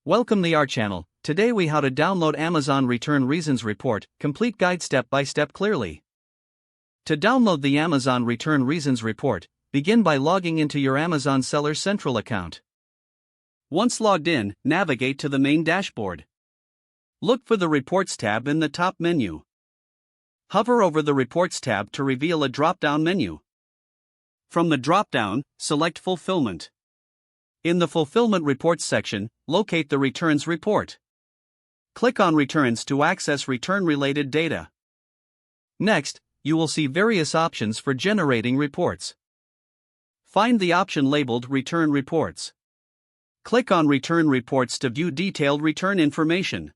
Welcome to our channel. Today we how to download Amazon Return Reasons Report, complete guide step by step clearly. To download the Amazon Return Reasons Report, begin by logging into your Amazon Seller Central account. Once logged in, navigate to the main dashboard. Look for the Reports tab in the top menu. Hover over the Reports tab to reveal a drop-down menu. From the drop-down, select Fulfillment. In the Fulfillment Reports section, locate the Returns report. Click on Returns to access return-related data. Next, you will see various options for generating reports. Find the option labeled Return Reports. Click on Return Reports to view detailed return information.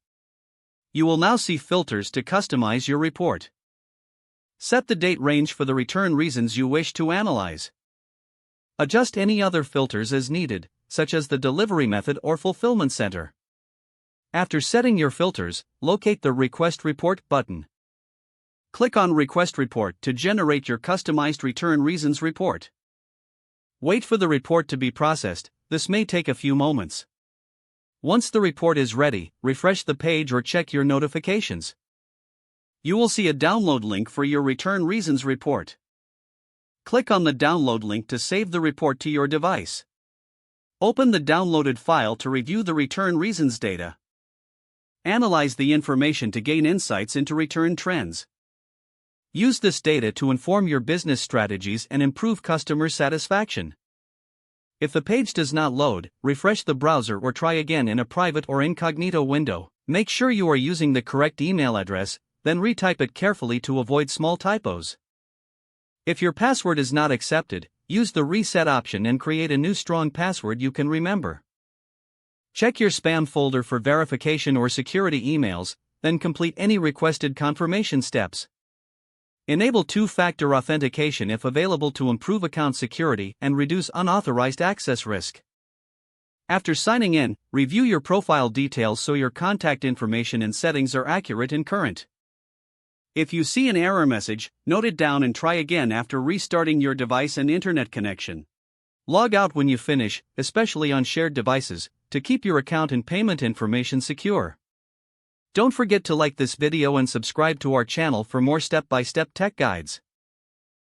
You will now see filters to customize your report. Set the date range for the return reasons you wish to analyze. Adjust any other filters as needed, such as the delivery method or fulfillment center. After setting your filters, locate the Request Report button. Click on Request Report to generate your customized return reasons report. Wait for the report to be processed. This may take a few moments. Once the report is ready, refresh the page or check your notifications. You will see a download link for your return reasons report. Click on the download link to save the report to your device. Open the downloaded file to review the return reasons data. Analyze the information to gain insights into return trends. Use this data to inform your business strategies and improve customer satisfaction. If the page does not load, refresh the browser or try again in a private or incognito window. Make sure you are using the correct email address, then retype it carefully to avoid small typos. If your password is not accepted, use the reset option and create a new strong password you can remember. Check your spam folder for verification or security emails, then complete any requested confirmation steps. Enable two-factor authentication if available to improve account security and reduce unauthorized access risk. After signing in, review your profile details so your contact information and settings are accurate and current. If you see an error message, note it down and try again after restarting your device and internet connection. Log out when you finish, especially on shared devices, to keep your account and payment information secure. Don't forget to like this video and subscribe to our channel for more step-by-step tech guides.